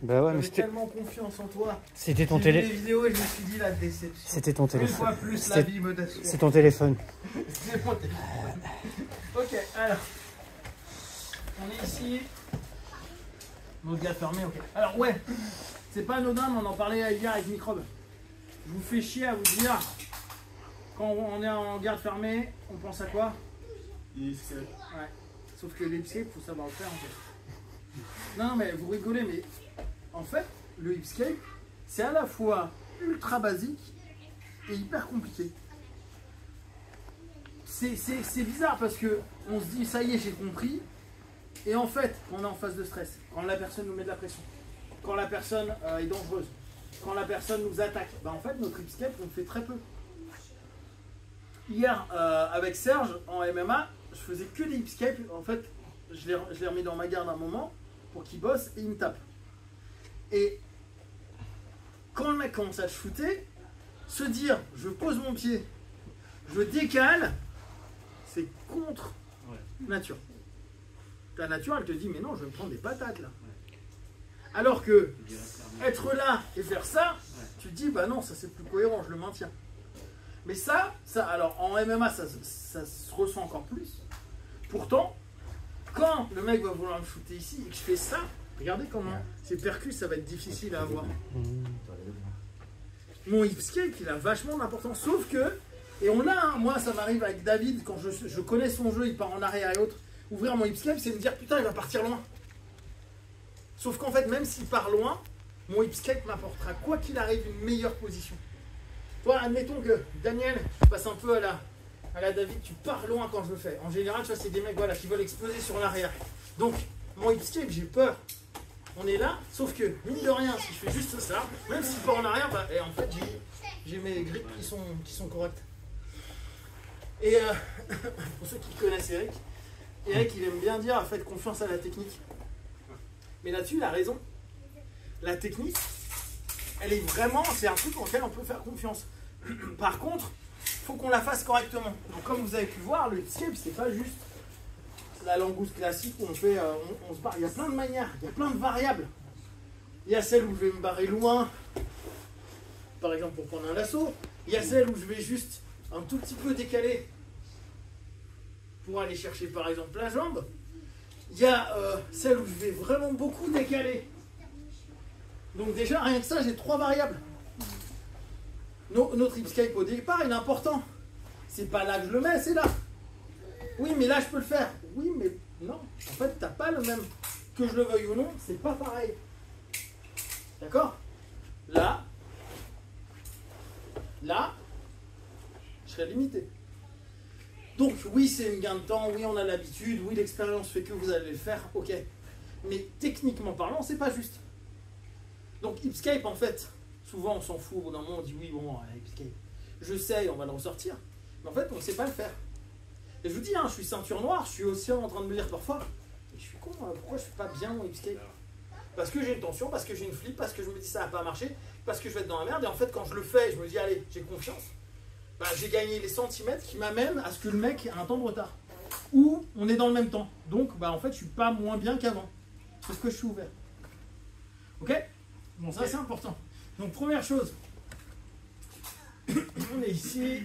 Bah ouais, mais j'avais tellement confiance en toi. C'était ton J'ai vu télé. les vidéos et je me suis dit la déception. C'était ton Une téléphone. fois plus la vie me déçoit. C'est ton téléphone. C'est mon téléphone. Ok, alors. On est ici. Notre gars fermé, ok. Alors ouais, c'est pas anodin, mais on en parlait hier avec Microbe. Je vous fais chier à vous dire, quand on est en garde fermée, on pense à quoi? Ouais. Sauf que l'Hipscape, il faut savoir le faire en fait. Non mais vous rigolez, mais en fait, le Hipscape, c'est à la fois ultra basique et hyper compliqué. C'est bizarre parce que on se dit ça y est, j'ai compris. Et en fait, quand on est en phase de stress, quand la personne nous met de la pression, quand la personne est dangereuse, quand la personne nous attaque, bah en fait notre Hipscape on le fait très peu. Hier avec Serge en MMA, je faisais que des Hipscape. En fait, je l'ai remis dans ma garde un moment pour qu'il bosse et il me tape. Et quand le mec commence à te shooter, se dire je pose mon pied, je décale, c'est contre nature. Ta nature elle te dit mais non, je vais me prendre des patates là. Alors que être là et faire ça, tu te dis bah non, ça c'est plus cohérent, je le maintiens. Mais ça alors en MMA ça se ressent encore plus. Pourtant, quand le mec va vouloir me shooter ici et que je fais ça, regardez comment ces percus ça va être difficile à avoir. Mon Hipscape il a vachement d'importance, sauf que, et on a, hein, moi ça m'arrive avec David, quand je connais son jeu, il part en arrière et autres, ouvrir mon Hipscape c'est me dire putain il va partir loin. Sauf qu'en fait même s'il part loin, mon Hipscape m'apportera quoi qu'il arrive une meilleure position. Toi admettons que Daniel, je passe un peu à la David, tu pars loin quand je le fais. En général tu vois c'est des mecs voilà, qui veulent exploser sur l'arrière. Donc mon Hipscape j'ai peur. On est là, sauf que mine de rien si je fais juste ça, même s'il part en arrière, bah, et en fait j'ai mes grips qui sont corrects. Et pour ceux qui connaissent Eric il aime bien dire faites confiance à la technique. Mais là-dessus, il a raison. La technique, elle est vraiment, c'est un truc auquel on peut faire confiance. Par contre, il faut qu'on la fasse correctement. Donc, comme vous avez pu voir, le Hipscape, c'est pas juste la langouste classique où on fait, on se barre. Il y a plein de manières, il y a plein de variables. Il y a celle où je vais me barrer loin, par exemple pour prendre un lasso. Il y a celle où je vais juste un tout petit peu décaler pour aller chercher par exemple la jambe. Il y a celle où je vais vraiment beaucoup décaler. Donc déjà, rien que ça, j'ai 3 variables. Notre Hipscape au départ, il est important. C'est pas là que je le mets, c'est là. Oui, mais là, je peux le faire. Oui, mais non. En fait, t'as pas le même. Que je le veuille ou non, c'est pas pareil. D'accord? Là, je serais limité. Donc oui, c'est un gain de temps, oui, on a l'habitude, oui, l'expérience fait que vous allez le faire, ok. Mais techniquement parlant, c'est pas juste. Donc Hipscape, en fait, souvent on s'en fout, au bout d'un moment on dit oui, bon, Hipscape, je sais, on va le ressortir. Mais en fait, on ne sait pas le faire. Et je vous dis, hein, je suis ceinture noire, je suis aussi en train de me dire parfois, mais je suis con, pourquoi je ne fais pas bien mon Hipscape? Parce que j'ai une tension, parce que j'ai une flip, parce que je me dis ça va pas marcher, parce que je vais être dans la merde, et en fait quand je le fais, je me dis allez, j'ai confiance. Bah, j'ai gagné les centimètres qui m'amènent à ce que le mec a un temps de retard. Ou on est dans le même temps. Donc bah, en fait je suis pas moins bien qu'avant. Parce que je suis ouvert. Ok? Bon ça c'est important. Donc première chose. On est ici.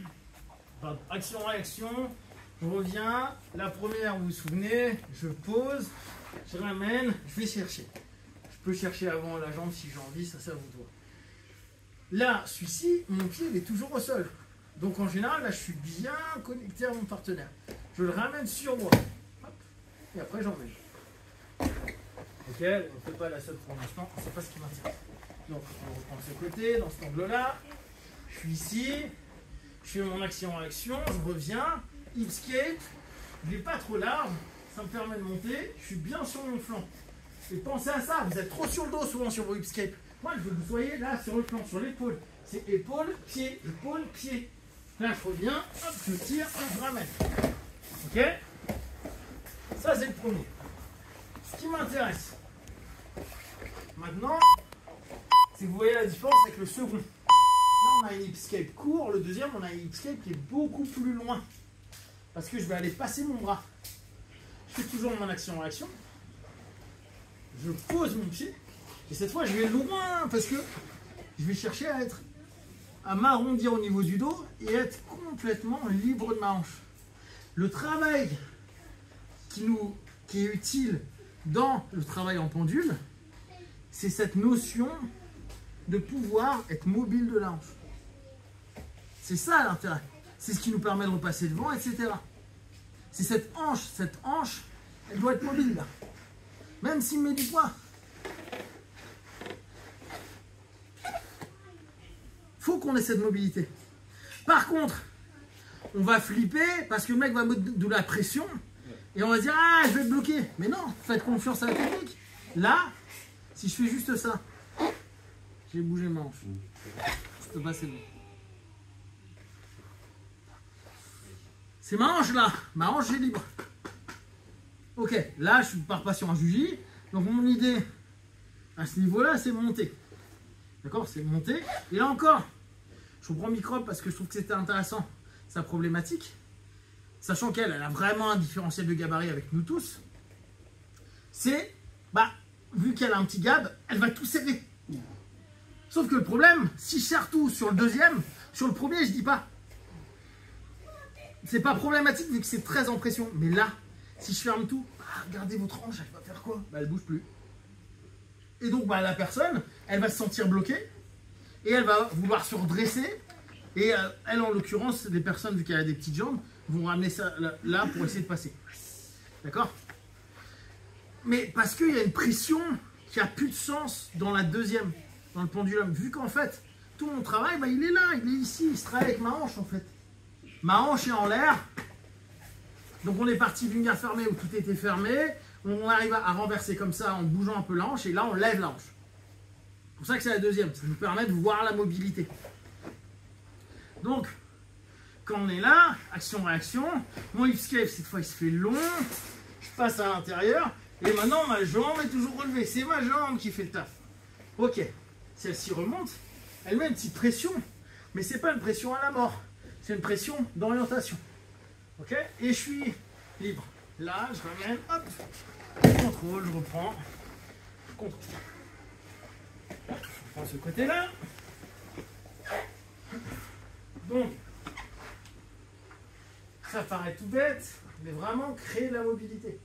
Action-réaction. Je reviens. La première, vous vous souvenez, je pose, je ramène, je vais chercher. Je peux chercher avant la jambe si j'ai envie, ça vous doit. Là, celui-ci, mon pied il est toujours au sol. Donc en général, là je suis bien connecté à mon partenaire. Je le ramène sur moi. Hop, et après j'emmène. Ok, on ne fait pas la seule pour l'instant, c'est pas ce qui m'intéresse. Donc on reprend de ce côté, dans cet angle-là. Je suis ici, je fais mon action-réaction, je reviens, Hipscape, il n'est pas trop large, ça me permet de monter, je suis bien sur mon flanc. Et pensez à ça, vous êtes trop sur le dos souvent sur vos Hipscape. Moi je veux que vous soyez là sur le flanc, sur l'épaule. C'est épaule, pied, épaule, pied. Là, je reviens, hop, je tire, hop, je ramène. Ok? Ça, c'est le premier. Ce qui m'intéresse maintenant, c'est que vous voyez la différence avec le second. Là, on a un Hipscape court. Le deuxième, on a un Hipscape qui est beaucoup plus loin. Parce que je vais aller passer mon bras. Je fais toujours mon action-réaction. Je pose mon pied. Et cette fois, je vais loin parce que je vais chercher à m'arrondir au niveau du dos et être complètement libre de ma hanche. Le travail qui est utile dans le travail en pendule, c'est cette notion de pouvoir être mobile de la hanche. C'est ça l'intérêt. C'est ce qui nous permet de repasser devant, etc. C'est cette hanche, elle doit être mobile là. Même s'il met du poids. Faut qu'on ait cette mobilité. Par contre, on va flipper parce que le mec va mettre de la pression et on va dire ah je vais te bloquer. Mais non, faites confiance à la technique. Là, si je fais juste ça, j'ai bougé ma hanche. Je peux passer devant. C'est ma hanche là, ma hanche est libre. Ok, là je pars pas sur un juji. Donc mon idée à ce niveau-là, c'est monter. D'accord, c'est monter. Et là encore, je reprends Microbe parce que je trouve que c'était intéressant, sa problématique. Sachant qu'elle a vraiment un différentiel de gabarit avec nous tous. C'est, vu qu'elle a un petit gab, elle va tout serrer. Sauf que le problème, si je serre tout sur le deuxième, sur le premier, je dis pas. C'est pas problématique vu que c'est très en pression. Mais là, si je ferme tout, regardez votre hanche, elle va faire quoi? Elle bouge plus. Et donc la personne, elle va se sentir bloquée et elle va vouloir se redresser. Et elle, en l'occurrence, les personnes, vu qu'elle a des petites jambes, vont ramener ça là pour essayer de passer. D'accord? Mais parce qu'il y a une pression qui a plus de sens dans la deuxième, dans le pendulum. Vu qu'en fait, tout mon travail, il est là, il est ici, il se travaille avec ma hanche en fait. Ma hanche est en l'air. Donc on est parti d'une garde fermée où tout était fermé. On arrive à renverser comme ça en bougeant un peu la hanche. Et là, on lève la hanche. C'est pour ça que c'est la deuxième. Ça nous permet de voir la mobilité. Donc, quand on est là, action-réaction. Mon escape, cette fois, il se fait long. Je passe à l'intérieur. Et maintenant, ma jambe est toujours relevée. C'est ma jambe qui fait le taf. Ok. Celle-ci remonte. Elle met une petite pression. Mais c'est pas une pression à la mort. C'est une pression d'orientation. Ok? Et je suis libre. Là, je ramène, hop, je contrôle, je reprends, je contrôle. Je prends ce côté-là. Donc, ça paraît tout bête, mais vraiment créer de la mobilité.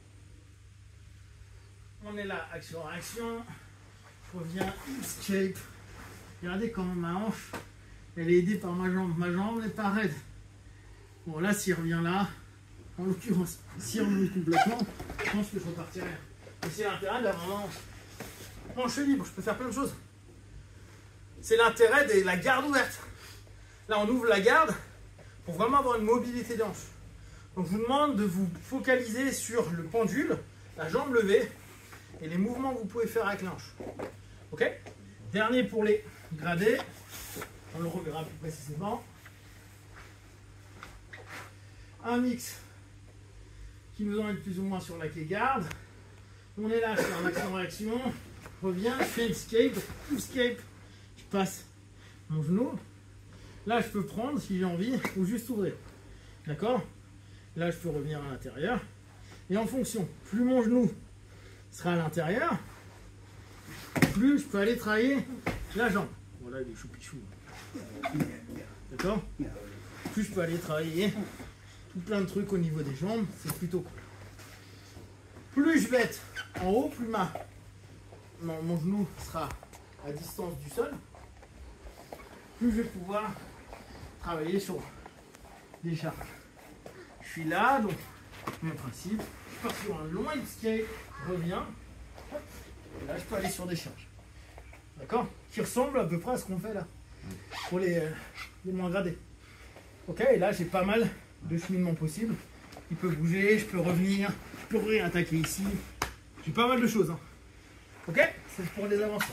On est là, action-réaction. Je reviens, escape. Regardez comment ma hanche, elle est aidée par ma jambe. Ma jambe n'est pas raide. Bon, là, s'il revient là, en l'occurrence, si on remonte complètement, je pense que je repartirai. Et c'est l'intérêt d'avoir ma hanche. Bon, je suis libre, je peux faire plein de choses. C'est l'intérêt de la garde ouverte. Là, on ouvre la garde pour vraiment avoir une mobilité de hanche. Donc, je vous demande de vous focaliser sur le pendule, la jambe levée et les mouvements que vous pouvez faire avec la hanche. Ok? Dernier pour les gradés. On le reverra plus précisément. Un mix qui nous emmène plus ou moins sur la quai garde. On est là, je fais un action-réaction, je reviens, je fais escape, je passe mon genou. Là, je peux prendre si j'ai envie ou juste ouvrir. D'accord? Là, je peux revenir à l'intérieur. Et en fonction, plus mon genou sera à l'intérieur, plus je peux aller travailler la jambe. Voilà, il est choupichou. D'accord? Plus je peux aller travailler tout plein de trucs au niveau des jambes, c'est plutôt cool. Plus je vais être en haut, plus mon genou sera à distance du sol, plus je vais pouvoir travailler sur des charges. Je suis là, donc même principe, je pars sur un long escape, je reviens, hop, et là je peux aller sur des charges. D'accord? Qui ressemble à peu près à ce qu'on fait là, pour les moins gradés. Ok, et là j'ai pas mal de cheminement possible. Il peut bouger, je peux revenir, je peux réattaquer ici. J'ai pas mal de choses. Hein. Ok? C'est pour les avancements.